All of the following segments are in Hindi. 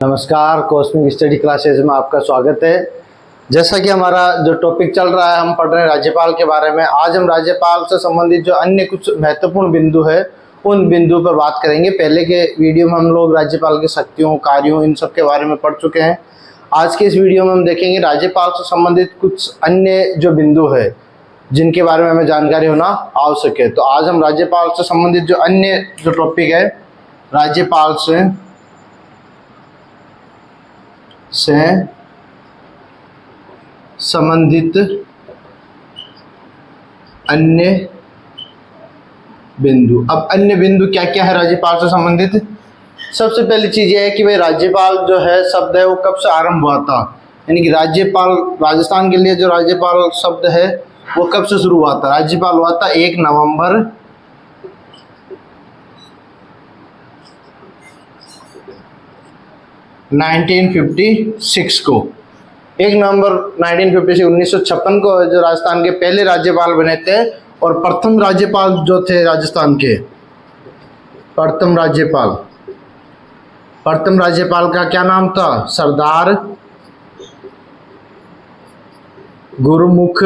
नमस्कार, कॉस्मिक स्टडी क्लासेस में आपका स्वागत है। जैसा कि हमारा जो टॉपिक चल रहा है, हम पढ़ रहे हैं राज्यपाल के बारे में। आज हम राज्यपाल से संबंधित जो अन्य कुछ महत्वपूर्ण बिंदु है उन बिंदु पर बात करेंगे। पहले के वीडियो में हम लोग राज्यपाल की शक्तियों, कार्यों, इन सब के बारे में पढ़ चुके हैं। आज के इस वीडियो में हम देखेंगे राज्यपाल से संबंधित कुछ अन्य जो बिंदु है जिनके बारे में हमें जानकारी होना आवश्यक है। तो आज हम राज्यपाल से संबंधित जो अन्य जो टॉपिक है, राज्यपाल से संबंधित अन्य बिंदु। अब अन्य बिंदु क्या क्या है राज्यपाल से संबंधित? सबसे पहली चीज ये है कि भाई राज्यपाल जो है शब्द है वो कब से आरंभ हुआ था, यानी कि राज्यपाल, राजस्थान के लिए जो राज्यपाल शब्द है वो कब से शुरू हुआ था? राज्यपाल हुआ था 1 नवंबर 1956 को। 1 नवंबर 1956 को जो राजस्थान के पहले राज्यपाल बने थे। और प्रथम राज्यपाल जो थे राजस्थान के, प्रथम राज्यपाल का क्या नाम था? सरदार गुरुमुख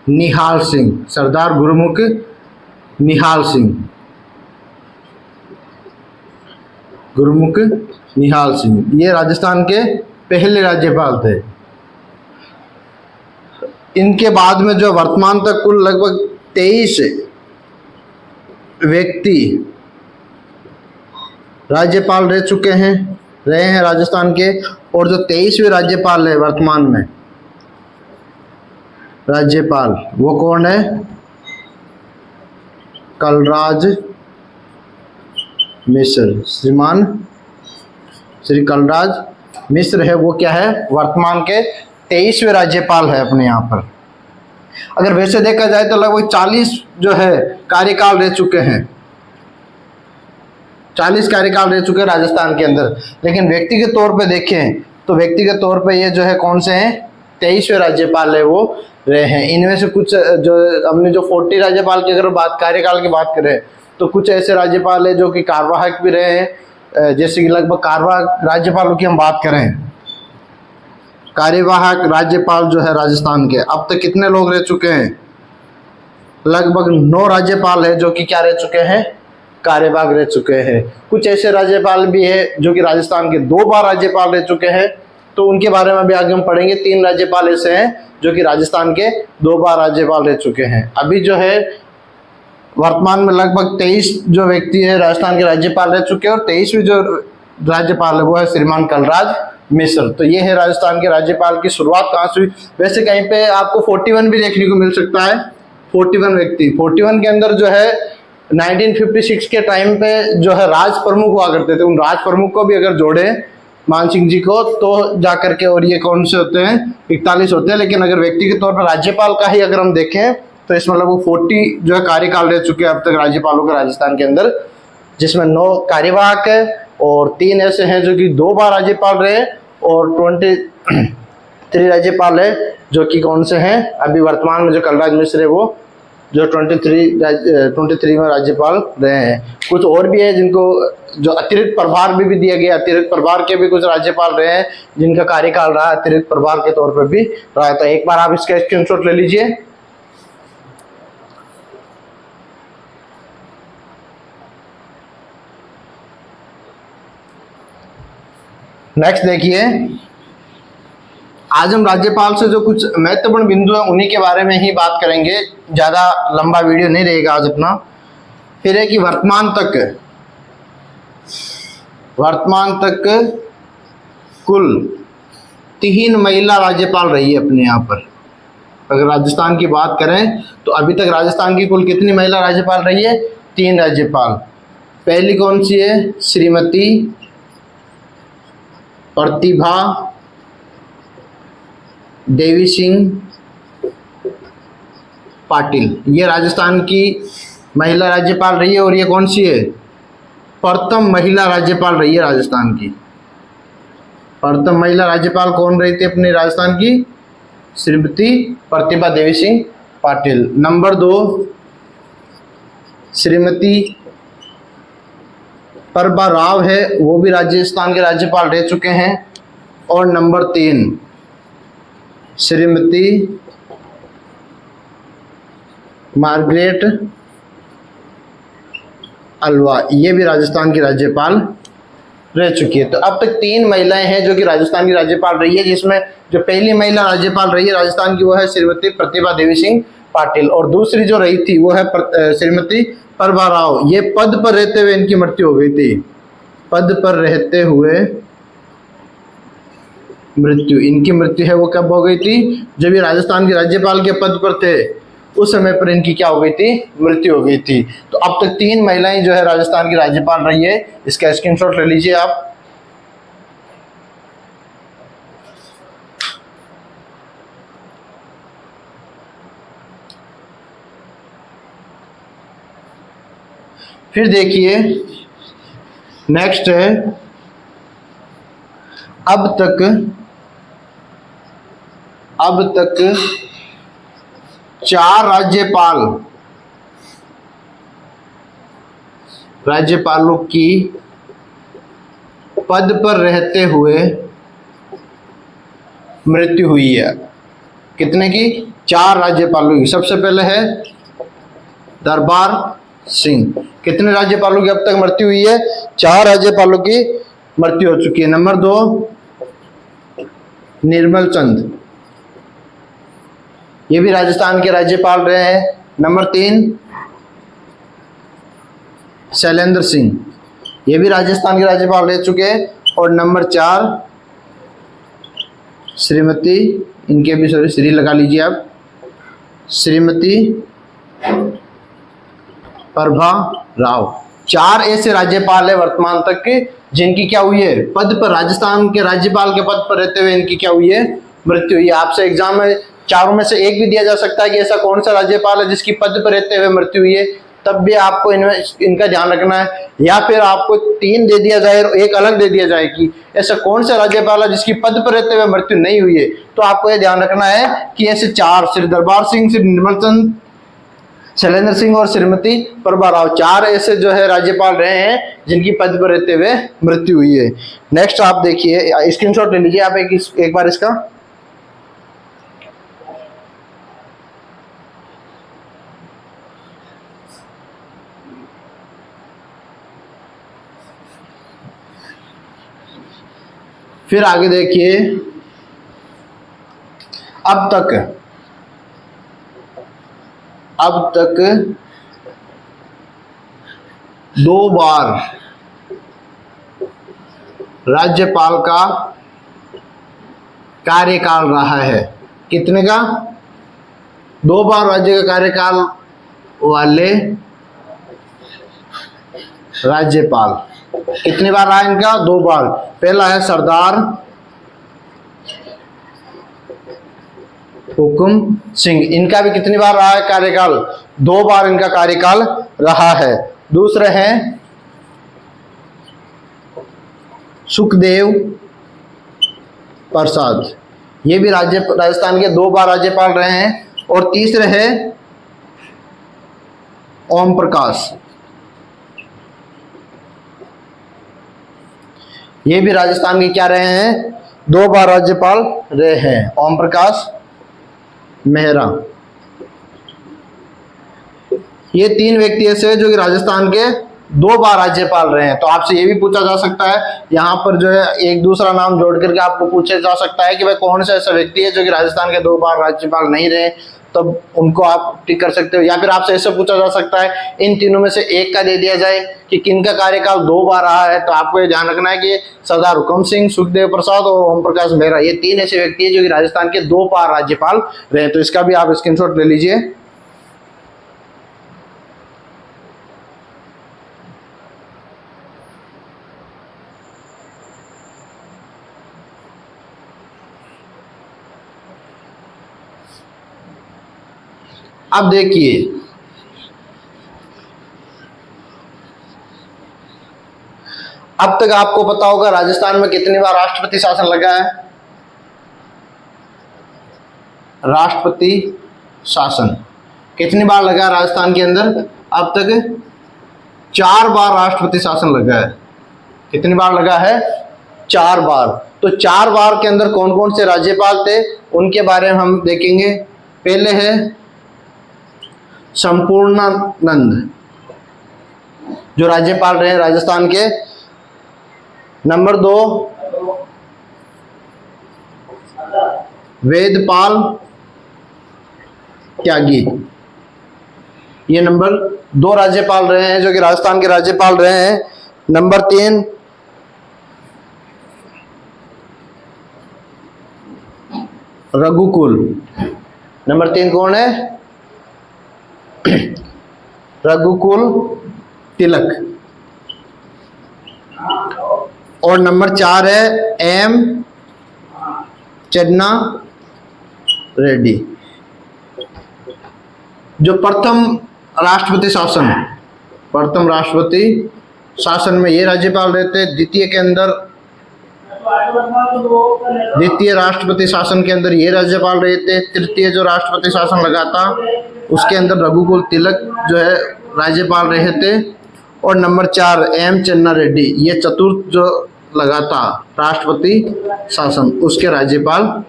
निहाल सिंह। सरदार गुरुमुख निहाल सिंह, गुरुमुख निहाल सिंह, ये राजस्थान के पहले राज्यपाल थे। इनके बाद में जो वर्तमान तक कुल लगभग 23 व्यक्ति राज्यपाल रहे हैं राजस्थान के। और जो 23वें राज्यपाल है वर्तमान में राज्यपाल, वो कौन है? कलराज मिश्र। श्री कलराज मिश्र है, वो क्या है? वर्तमान के 23वें राज्यपाल है अपने यहाँ पर। अगर वैसे देखा जाए तो लगभग 40 जो है कार्यकाल रह चुके हैं, 40 कार्यकाल रह चुके हैं राजस्थान के अंदर। लेकिन व्यक्तिगत तौर पे देखें तो व्यक्तिगत तौर पे ये जो है कौन से हैं? 23वें राज्यपाल है वो रहे हैं। इनमें से कुछ जो हमने जो 40 राज्यपाल की अगर कार्यकाल की बात करें तो कुछ ऐसे राज्यपाल है जो कि कार्यवाहक भी रहे हैं। जैसे कि लगभग कार्यवाहक राज्यपालों की हम बात करें, कार्यवाहक राज्यपाल जो है राजस्थान के, अब तक कितने लोग रह चुके हैं? लगभग 9 राज्यपाल है जो कि क्या रह चुके हैं? कार्यवाहक रह चुके हैं। कुछ ऐसे राज्यपाल भी है जो कि राजस्थान के 2 बार राज्यपाल रह चुके हैं, तो उनके बारे में भी आगे हम पढ़ेंगे। 3 राज्यपाल ऐसे हैं जो कि राजस्थान के 2 बार राज्यपाल रह चुके हैं। अभी जो है वर्तमान में लगभग 23 जो व्यक्ति है राजस्थान के राज्यपाल रह चुके हैं। और 23वीं जो राज्यपाल है वो है श्रीमान कलराज मिश्र। तो ये है राजस्थान के राज्यपाल की शुरुआत कहाँ से हुई। वैसे कहीं पे आपको 41 भी देखने को मिल सकता है। 41 व्यक्ति, 41 के अंदर जो है 1956 के टाइम पे जो है राज प्रमुख हुआ करते थे। उन राज प्रमुख को भी अगर जोड़े मान सिंह जी को तो जाकर के, और ये कौन से होते हैं? 41 होते हैं। लेकिन अगर व्यक्तिगत तौर पर राज्यपाल का ही अगर हम देखें तो इसमें लगभग 40 जो है कार्यकाल रह चुके हैं अब तक राज्यपालों के राजस्थान के अंदर, जिसमें 9 कार्यवाहक है और 3 ऐसे हैं जो कि 2 बार राज्यपाल रहे, और 23 राज्यपाल है जो कि कौन से हैं? अभी वर्तमान में जो कलराज मिश्र है वो जो 23 में राज्यपाल रहे हैं। कुछ और भी है जिनको जो अतिरिक्त प्रभार भी दिया गया। अतिरिक्त प्रभार के भी कुछ राज्यपाल रहे हैं जिनका कार्यकाल रहा अतिरिक्त प्रभार के तौर पर भी रहा। तो एक बार आप इसका स्क्रीनशॉट ले लीजिए। नेक्स्ट देखिए, आज हम राज्यपाल से जो कुछ महत्वपूर्ण बिंदु हैं उन्हीं के बारे में ही बात करेंगे। ज़्यादा लंबा वीडियो नहीं रहेगा आज अपना। फिर है कि वर्तमान तक कुल 3 महिला राज्यपाल रही है अपने यहाँ पर। अगर राजस्थान की बात करें तो अभी तक राजस्थान की कुल कितनी महिला राज्यपाल रही है? 3 राज्यपाल। पहली कौन सी है? श्रीमती प्रतिभा देवी सिंह पाटिल, ये राजस्थान की महिला राज्यपाल रही है। और ये कौन सी है? प्रथम महिला राज्यपाल रही है राजस्थान की। प्रथम महिला राज्यपाल कौन रही थी अपने राजस्थान की? श्रीमती प्रतिभा देवी सिंह पाटिल। नंबर 2 श्रीमती परबा राव है, वो भी राजस्थान के राज्यपाल रह चुके हैं। और नंबर 3 श्रीमती मार्गरेट अलवा, ये भी राजस्थान की राज्यपाल रह चुकी है। तो अब तक 3 महिलाएं हैं जो कि राजस्थान की राज्यपाल रही है, जिसमें जो पहली महिला राज्यपाल रही है राजस्थान की वो है श्रीमती प्रतिभा देवी सिंह पाटिल, और दूसरी जो रही थी वो है श्रीमती प्रभा राव। ये पद पर रहते हुए इनकी मृत्यु हो गई थी। पद पर रहते हुए मृत्यु, इनकी मृत्यु है वो कब हो गई थी? जब ये राजस्थान के राज्यपाल के पद पर थे उस समय पर इनकी क्या हो गई थी? मृत्यु हो गई थी। तो अब तक 3 महिलाएं जो है राजस्थान की राज्यपाल रही है। इसका स्क्रीनशॉट ले लीजिए आप। फिर देखिए नेक्स्ट है, अब तक 4 राज्यपालों की पद पर रहते हुए मृत्यु हुई है। कितने की? 4 राज्यपालों की। सबसे पहले है दरबार सिंह। कितने राज्यपालों की अब तक मृत्यु हुई है? 4 राज्यपालों की मृत्यु हो चुकी है। नंबर 2 निर्मल चंद, ये भी राजस्थान के राज्यपाल रहे हैं। नंबर 3 शैलेंद्र सिंह, ये भी राजस्थान के राज्यपाल रह चुके हैं। और नंबर 4 श्रीमती, इनके भी सॉरी श्री लगा लीजिए आप, श्रीमती प्रभा राव। 4 ऐसे राज्यपाल है वर्तमान तक के जिनकी क्या हुई है? पद पर, राजस्थान के राज्यपाल के पद पर रहते हुए इनकी क्या हुई है? मृत्यु हुई है। आपसे एग्जाम में 4 में से एक भी दिया जा सकता है कि ऐसा कौन सा राज्यपाल है जिसकी पद पर रहते हुए मृत्यु हुई है, तब भी आपको इनका ध्यान रखना है। या फिर आपको 3 दे दिया जाए और एक अलग दे दिया जाए कि ऐसा कौन सा राज्यपाल है जिसकी पद पर रहते हुए मृत्यु नहीं हुई है, तो आपको यह ध्यान रखना है कि ऐसे 4 श्री दरबार सिंह, श्री निर्मल चंद, शैलेंद्र सिंह और श्रीमती प्रभा राव, 4 ऐसे जो है राज्यपाल रहे हैं जिनकी पद पर रहते हुए मृत्यु हुई है। नेक्स्ट आप देखिए, स्क्रीनशॉट ले लीजिए आप एक बार इसका। फिर आगे देखिए, अब तक 2 बार राज्यपाल का कार्यकाल रहा है। कितने का? 2 बार राज्य का कार्यकाल वाले राज्यपाल। कितनी बार रहा इनका? 2 बार। पहला है सरदार हुकुम सिंह, इनका भी कितनी बार रहा है कार्यकाल? 2 बार इनका कार्यकाल रहा है। दूसरे हैं सुखदेव प्रसाद, ये भी राजस्थान के 2 बार राज्यपाल रहे हैं। और तीसरे हैं ओम प्रकाश, ये भी राजस्थान के क्या रहे हैं? 2 बार राज्यपाल रहे हैं, ओम प्रकाश मेहरा। ये 3 व्यक्ति ऐसे हैं जो कि राजस्थान के 2 बार राज्यपाल रहे हैं। तो आपसे ये भी पूछा जा सकता है, यहाँ पर जो है एक दूसरा नाम जोड़ करके आपको पूछा जा सकता है कि भाई कौन सा ऐसा व्यक्ति है जो कि राजस्थान के 2 बार राज्यपाल नहीं रहे, तब उनको आप टिक कर सकते हो। या फिर आपसे ऐसा पूछा जा सकता है इन तीनों में से एक का दे दिया जाए कि किनका कार्यकाल 2 बार रहा है, तो आपको ये ध्यान रखना है कि सरदार हुकुम सिंह, सुखदेव प्रसाद और ओम प्रकाश मेहरा, ये 3 ऐसे व्यक्ति हैं जो कि राजस्थान के 2 बार राज्यपाल रहे। तो इसका भी आप स्क्रीनशॉट ले लीजिए। अब देखिए, अब तक आपको पता होगा राजस्थान में कितनी बार राष्ट्रपति शासन लगा है? राष्ट्रपति शासन कितनी बार लगा है राजस्थान के अंदर? अब तक 4 बार राष्ट्रपति शासन लगा है। कितनी बार लगा है? 4 बार। तो 4 बार के अंदर कौन कौन से राज्यपाल थे उनके बारे में हम देखेंगे। पहले है संपूर्णानंद जो राज्यपाल रहे राजस्थान के। नंबर 2 वेदपाल त्यागी, ये नंबर 2 राज्यपाल रहे हैं जो कि राजस्थान के राज्यपाल रहे हैं। नंबर 3 रघुकुल। नंबर 3 कौन है? रघुकुल तिलक। और नंबर 4 है एम चन्ना रेड्डी जो प्रथम राष्ट्रपति शासन में ये राज्यपाल रहते। द्वितीय राष्ट्रपति शासन के अंदर ये राज्यपाल रहते। तृतीय जो राष्ट्रपति शासन लगा था उसके अंदर रघुकुल तिलक जो है राज्यपाल रहे थे। और नंबर 4 एम चन्ना रेड्डी ये चतुर्थ जो लगा था राष्ट्रपति शासन उसके राज्यपाल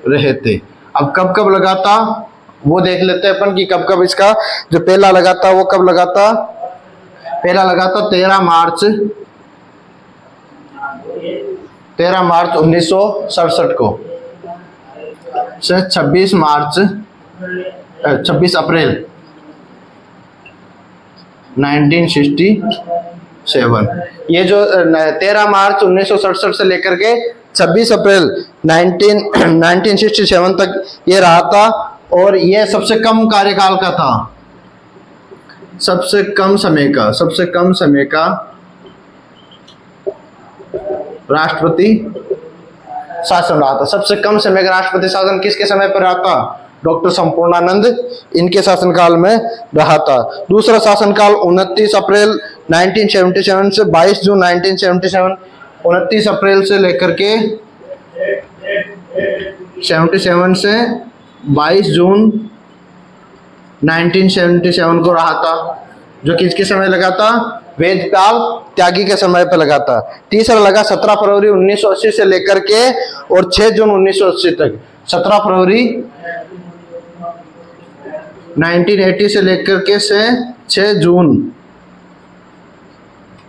रहे थे। अब कब कब लगा था वो देख लेते हैं अपन कि कब कब इसका जो पहला लगा था वो कब लगा था। पहला लगा था 13 मार्च 1967 को से 26 अप्रैल 1967। ये जो 13 मार्च 1967 से लेकर के 26 अप्रैल 1967 तक ये रहा था। और ये सबसे कम कार्यकाल का था, सबसे कम समय का राष्ट्रपति शासन रहा था। सबसे कम समय का राष्ट्रपति शासन किसके समय पर रहा था? डॉक्टर संपूर्णानंद इनके शासनकाल में रहा था। दूसरा शासनकाल 29 अप्रैल 1977 से 22 जून 1977, 29 अप्रैल से लेकर के 77 से 22 जून 1977 को रहा था, जो किसके समय लगा था? वेदपाल त्यागी के समय पर लगा था। तीसरा लगा 17 फरवरी 1980 से लेकर के और 6 जून 1980 तक। 17 फरवरी 1980 से लेकर के से 6 जून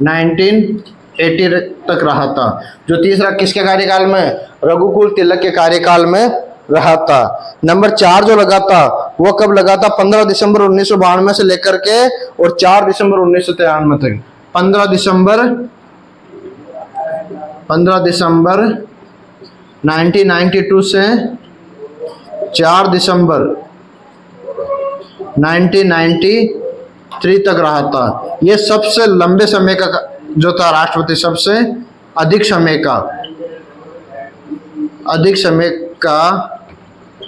1980 तक रहा था। जो तीसरा किसके कार्यकाल में? रघुकुल तिलक के कार्यकाल में रहा था। नंबर 4 जो लगा था वो कब लगा था? 15 दिसंबर 1992 से लेकर के और 4 दिसंबर 1993 तक। 15 दिसंबर 1992 से 4 दिसंबर 1993 तक रहा था। ये सबसे लंबे समय का जो था राष्ट्रपति, सबसे अधिक समय का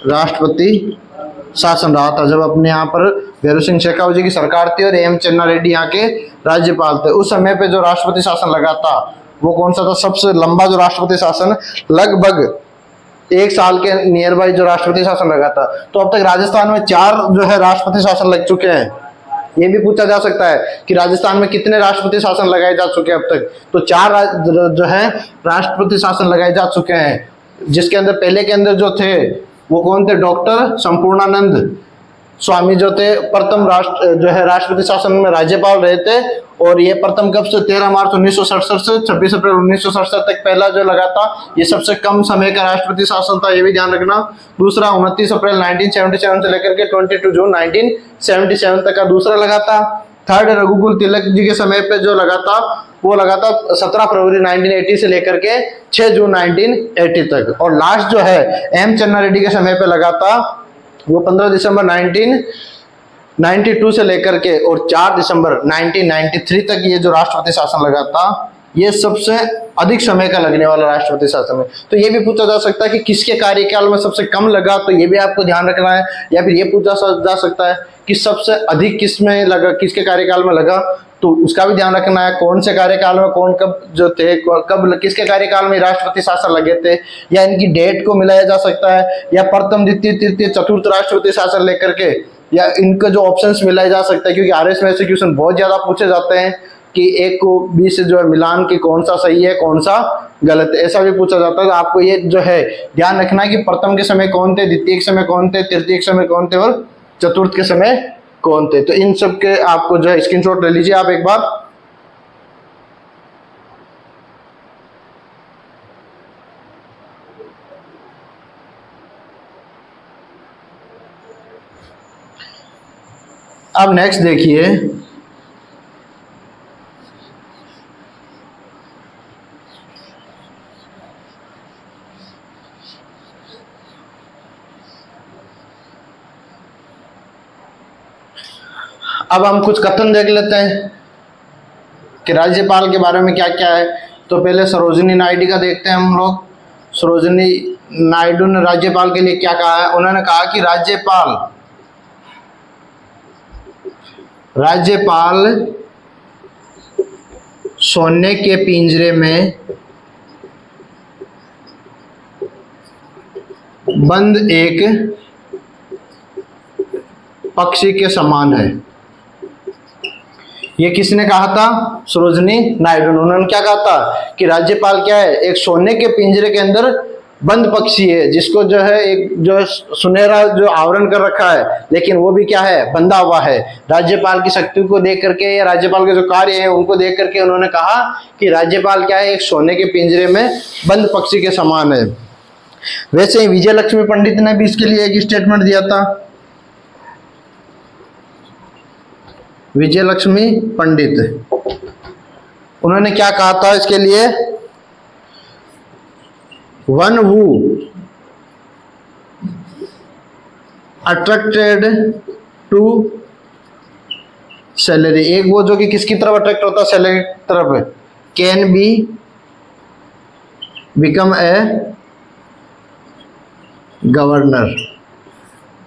राष्ट्रपति शासन रहा था जब अपने यहाँ पर भैरव सिंह शेखावत जी की सरकार थी और एम चन्ना रेड्डी यहाँ के राज्यपाल थे। उस समय पे जो राष्ट्रपति शासन लगा था वो कौन सा था? सबसे लंबा जो राष्ट्रपति शासन, लगभग 1 साल के नियर बाई जो राष्ट्रपति शासन लगा था। तो अब तक राजस्थान में 4 जो है राष्ट्रपति शासन लग चुके हैं। ये भी पूछा जा सकता है कि राजस्थान में कितने राष्ट्रपति शासन लगाए जा चुके हैं अब तक। तो 4 जो है राष्ट्रपति शासन लगाए जा चुके हैं, जिसके अंदर पहले के अंदर जो थे वो कौन थे? डॉक्टर संपूर्णानंद स्वामी जो थे प्रथम राष्ट्रपति शासन में राज्यपाल रहे थे। और ये प्रथम कब से? 13 मार्च 1967 से 26 अप्रैल 1967 तक पहला जो लगा था। ये सबसे कम समय का राष्ट्रपति शासन था, ये भी ध्यान रखना। दूसरा 29 अप्रैल 1977 से लेकर के 22 जून 1977 तक का दूसरा लगा था। थर्ड रघुकुल तिलक जी के समय पे जो लगा था वो लगा था 17 फरवरी 1980 से लेकर के 6 जून 1980 तक। और लास्ट जो है एम चन्ना रेड्डी के समय पे लगा था वो 15 दिसंबर 1992 से लेकर के और 4 दिसंबर 1993 तक ये जो राष्ट्रपति शासन लगा था, ये सबसे अधिक समय का लगने वाला राष्ट्रपति शासन है। तो ये भी पूछा जा सकता है कि किसके कार्यकाल में सबसे कम लगा, तो ये भी आपको ध्यान रखना है। या फिर ये पूछा जा सकता है कि सबसे अधिक किसमें लगा, किसके कार्यकाल में लगा, तो उसका भी ध्यान रखना है। कौन से कार्यकाल में कौन कब जो थे, कब किसके कार्यकाल में राष्ट्रपति शासन लगे थे, या इनकी डेट को मिलाया जा सकता है, या प्रथम द्वितीय तृतीय चतुर्थ राष्ट्रपति शासन लेकर के, या इनके जो ऑप्शंस मिलाए जा सकते हैं। क्योंकि आरएस में ऐसे क्वेश्चन बहुत ज्यादा पूछे जाते हैं, कि एक को बी से जो है मिलान कि कौन सा सही है कौन सा गलत है, ऐसा भी पूछा जाता है। तो आपको ये जो है ध्यान रखना है कि प्रथम के समय कौन थे, द्वितीय के समय कौन थे, तृतीय के समय कौन थे और चतुर्थ के समय कौन थे। तो इन सब के आपको जो है स्क्रीनशॉट ले लीजिए आप एक बार। अब नेक्स्ट देखिए, अब हम कुछ कथन देख लेते हैं कि राज्यपाल के बारे में क्या क्या है। तो पहले सरोजिनी नायडू का देखते हैं हम लोग। सरोजिनी नायडू ने राज्यपाल के लिए क्या कहा है। उन्होंने कहा कि राज्यपाल सोने के पिंजरे में बंद एक पक्षी के समान है। ये किसने कहा था? सरोजिनी नायडू ने। उन्होंने क्या कहा था कि राज्यपाल क्या है, एक सोने के पिंजरे के अंदर बंद पक्षी है, जिसको जो है एक जो सुनहरा जो आवरण कर रखा है, लेकिन वो भी क्या है, बंधा हुआ है। राज्यपाल की शक्ति को देख करके या राज्यपाल के जो कार्य है उनको देख करके उन्होंने कहा कि राज्यपाल क्या है, एक सोने के पिंजरे में बंद पक्षी के समान है। वैसे ही विजय लक्ष्मी पंडित ने भी इसके लिए एक स्टेटमेंट दिया था। विजय लक्ष्मी पंडित, उन्होंने क्या कहा था इसके लिए, one who attracted to salary, एक वो जो कि किसकी तरफ अट्रैक्ट होता है, सैलरी की तरफ, can be become a governor.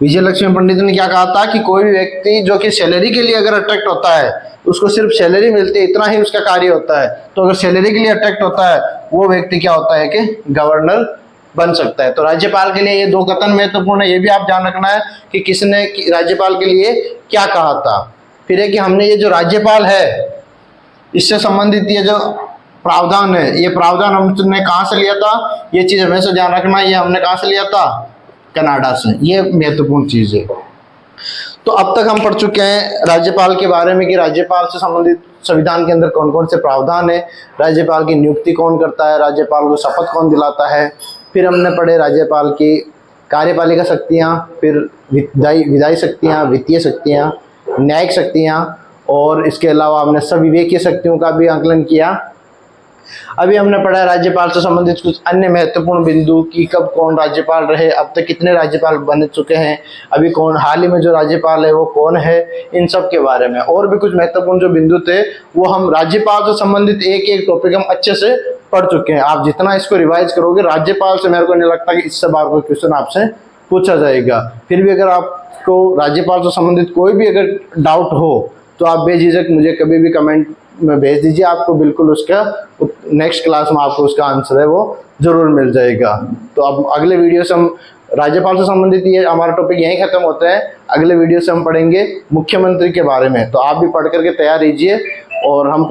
Vijaya Lakshmi Pandit ने क्या कहा था कि कोई भी व्यक्ति जो कि सैलरी के लिए अगर अट्रैक्ट होता है, उसको सिर्फ सैलरी मिलती है, इतना ही उसका कार्य होता है, तो अगर सैलरी के लिए अट्रैक्ट होता है वो व्यक्ति क्या होता है कि गवर्नर बन सकता है। तो राज्यपाल के लिए ये दो कथन महत्वपूर्ण है। ये भी आप ध्यान रखना है कि किसने राज्यपाल के लिए क्या कहा था। फिर है कि हमने ये जो राज्यपाल है इससे संबंधित ये जो प्रावधान है, ये प्रावधान हमने कहाँ से लिया था, ये चीज हमेशा ध्यान रखना है। ये हमने कहाँ से लिया था, कनाडा से। ये महत्वपूर्ण चीज है। तो अब तक हम पढ़ चुके हैं राज्यपाल के बारे में कि राज्यपाल से संबंधित संविधान के अंदर कौन कौन से प्रावधान है, राज्यपाल की नियुक्ति कौन करता है, राज्यपाल को शपथ कौन दिलाता है। फिर हमने पढ़े राज्यपाल की कार्यपालिका शक्तियाँ, फिर विधायी शक्तियाँ, वित्तीय शक्तियाँ, न्यायिक शक्तियाँ, और इसके अलावा हमने संविवेकीय शक्तियों का भी आकलन किया। अभी हमने पढ़ा है राज्यपाल से संबंधित कुछ अन्य महत्वपूर्ण बिंदु कि कब कौन राज्यपाल रहे, अब तक कितने राज्यपाल बन चुके हैं, अभी कौन हाल ही में जो राज्यपाल है वो कौन है, इन सब के बारे में। और भी कुछ महत्वपूर्ण जो बिंदु थे वो हम राज्यपाल से संबंधित एक एक टॉपिक हम अच्छे से पढ़ चुके हैं। आप जितना इसको रिवाइज करोगे, राज्यपाल से मेरे को नहीं लगता कि इससे बार कोई क्वेश्चन आपसे पूछा जाएगा। फिर भी अगर आपको राज्यपाल से संबंधित कोई भी अगर डाउट हो तो आप बेझिझक मुझे कभी भी कमेंट में भेज दीजिए, आपको बिल्कुल उसका नेक्स्ट क्लास में आपको उसका आंसर है वो जरूर मिल जाएगा। तो अब अगले वीडियो से हम राज्यपाल से संबंधित ये हमारा टॉपिक यहीं खत्म होता है। अगले वीडियो से हम पढ़ेंगे मुख्यमंत्री के बारे में। तो आप भी पढ़ करके तैयार रहिए और हम